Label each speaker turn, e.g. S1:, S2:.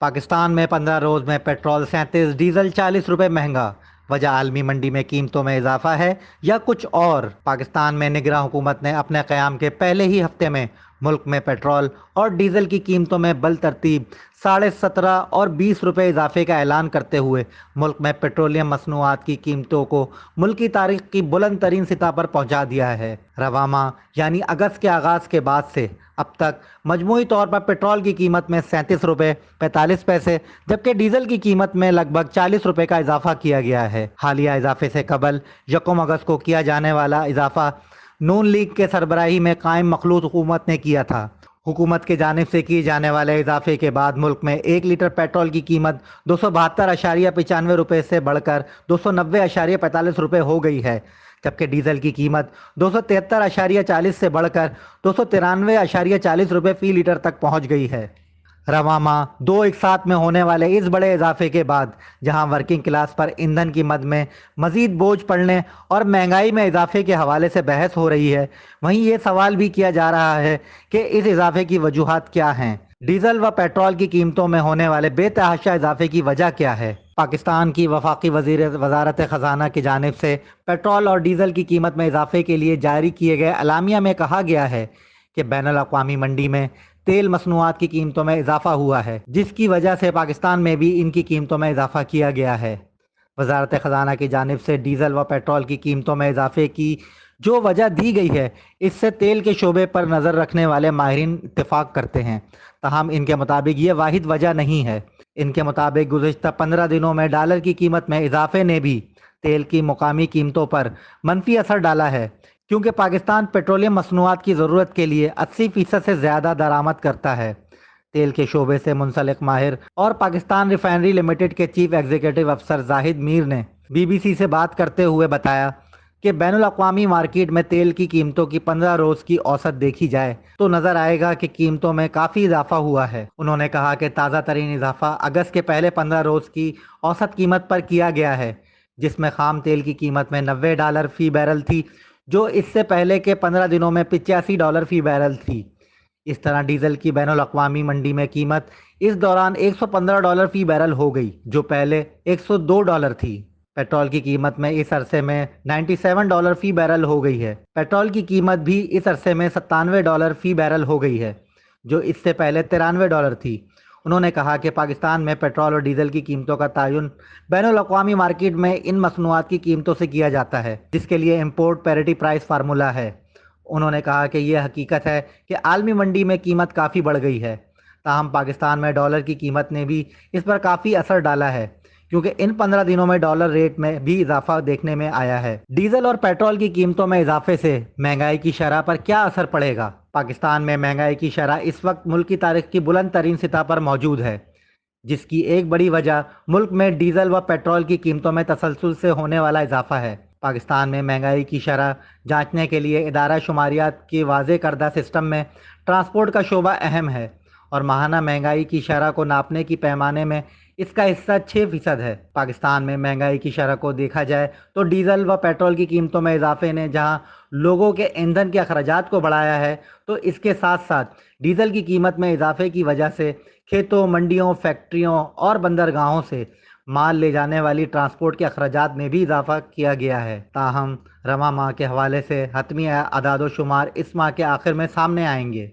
S1: پاکستان میں 15 روز میں petrol 37، diesel 40 روپے مہنگا۔ وجہ عالمی منڈی میں قیمتوں میں اضافہ ہے یا کچھ اور؟ پاکستان میں نگراں حکومت نے اپنے قیام کے پہلے ہی ہفتے میں ملک میں پیٹرول اور ڈیزل کی قیمتوں میں بالترتیب 17.5 اور 20 روپے اضافے کا اعلان کرتے ہوئے ملک میں پیٹرولیم مصنوعات کی قیمتوں کو ملکی تاریخ کی بلند ترین سطح پر پہنچا دیا ہے۔ رواں ماہ یعنی اگست کے آغاز کے بعد سے اب تک مجموعی طور پر پیٹرول کی قیمت میں 37 روپے 45 پیسے جبکہ ڈیزل کی قیمت میں لگ بھگ 40 روپے کا اضافہ کیا گیا ہے۔ حالیہ اضافے سے قبل یکم اگست کو کیا جانے والا اضافہ نون لیگ کے سربراہی میں قائم مخلوط حکومت نے کیا تھا۔ حکومت کی جانب سے کیے جانے والے اضافے کے بعد ملک میں 1 لیٹر پیٹرول کی قیمت 272.95 روپے سے بڑھ کر 290.45 روپے ہو گئی ہے، جبکہ ڈیزل کی قیمت 273.40 سے بڑھ کر 293.40 روپے فی لیٹر تک پہنچ گئی ہے۔ رواں ماہ دو ایک ساتھ میں ہونے والے اس بڑے اضافے کے بعد جہاں ورکنگ کلاس پر ایندھن کی مد میں مزید بوجھ پڑنے اور مہنگائی میں اضافے کے حوالے سے بحث ہو رہی ہے، وہیں یہ سوال بھی کیا جا رہا ہے کہ اس اضافے کی وجوہات کیا ہیں؟ ڈیزل و پیٹرول کی قیمتوں میں ہونے والے بے تحاشا اضافے کی وجہ کیا ہے؟ پاکستان کی وفاقی وزارت خزانہ کی جانب سے پیٹرول اور ڈیزل کی قیمت میں اضافے کے لیے جاری کیے گئے اعلامیہ میں کہا گیا ہے کہ بین الاقوامی منڈی میں تیل مصنوعات کی قیمتوں میں اضافہ ہوا ہے، جس کی وجہ سے پاکستان میں بھی ان کی قیمتوں میں اضافہ کیا گیا ہے۔ وزارت خزانہ کی جانب سے ڈیزل و پیٹرول کی قیمتوں میں اضافے کی جو وجہ دی گئی ہے، اس سے تیل کے شعبے پر نظر رکھنے والے ماہرین اتفاق کرتے ہیں، تاہم ان کے مطابق یہ واحد وجہ نہیں ہے۔ ان کے مطابق گزشتہ 15 دنوں میں ڈالر کی قیمت میں اضافے نے بھی تیل کی مقامی قیمتوں پر منفی اثر ڈالا ہے، کیونکہ پاکستان پیٹرولیم مصنوعات کی ضرورت کے لیے 80% سے زیادہ درآمد کرتا ہے۔ تیل کے شعبے سے منسلک ماہر اور پاکستان ریفائنری لمیٹڈ کے چیف ایگزیکٹو افسر زاہد میر نے BBC سے بات کرتے ہوئے بتایا کہ بین الاقوامی مارکیٹ میں تیل کی قیمتوں کی 15 روز کی اوسط دیکھی جائے تو نظر آئے گا کہ قیمتوں میں کافی اضافہ ہوا ہے۔ انہوں نے کہا کہ تازہ ترین اضافہ اگست کے پہلے 15 روز کی اوسط قیمت پر کیا گیا ہے، جس میں خام تیل کی قیمت میں $90 فی بیرل تھی، جو اس سے پہلے کے 15 دنوں میں $85 فی بیرل تھی۔ اس طرح ڈیزل کی بین الاقوامی منڈی میں قیمت اس دوران $115 فی بیرل ہو گئی، جو پہلے $102 تھی۔ پیٹرول کی قیمت میں اس عرصے میں $97 فی بیرل ہو گئی ہے۔ پیٹرول کی قیمت بھی اس عرصے میں $97 فی بیرل ہو گئی ہے، جو اس سے پہلے $93 تھی۔ انہوں نے کہا کہ پاکستان میں پیٹرول اور ڈیزل کی قیمتوں کا تعین بین الاقوامی مارکیٹ میں ان مصنوعات کی قیمتوں سے کیا جاتا ہے، جس کے لیے امپورٹ پیرٹی پرائس فارمولہ ہے۔ انہوں نے کہا کہ یہ حقیقت ہے کہ عالمی منڈی میں قیمت کافی بڑھ گئی ہے، تاہم پاکستان میں ڈالر کی قیمت نے بھی اس پر کافی اثر ڈالا ہے، کیونکہ ان 15 دنوں میں ڈالر ریٹ میں بھی اضافہ دیکھنے میں آیا ہے۔ ڈیزل اور پیٹرول کی قیمتوں میں اضافے سے مہنگائی کی شرح پر کیا اثر پڑے گا؟ پاکستان میں مہنگائی کی شرح اس وقت ملک کی تاریخ کی بلند ترین سطح پر موجود ہے، جس کی ایک بڑی وجہ ملک میں ڈیزل و پیٹرول کی قیمتوں میں تسلسل سے ہونے والا اضافہ ہے۔ پاکستان میں مہنگائی کی شرح جانچنے کے لیے ادارہ شماریات کے واضح کردہ سسٹم میں ٹرانسپورٹ کا شعبہ اہم ہے، اور ماہانہ مہنگائی کی شرح کو ناپنے کی پیمانے میں اس کا حصہ 6% ہے۔ پاکستان میں مہنگائی کی شرح کو دیکھا جائے تو ڈیزل و پیٹرول کی قیمتوں میں اضافے نے جہاں لوگوں کے ایندھن کے اخراجات کو بڑھایا ہے، تو اس کے ساتھ ساتھ ڈیزل کی قیمت میں اضافے کی وجہ سے کھیتوں، منڈیوں، فیکٹریوں اور بندرگاہوں سے مال لے جانے والی ٹرانسپورٹ کے اخراجات میں بھی اضافہ کیا گیا ہے۔ تاہم رواں ماہ کے حوالے سے حتمی اعداد و شمار اس ماہ کے آخر میں سامنے آئیں گے۔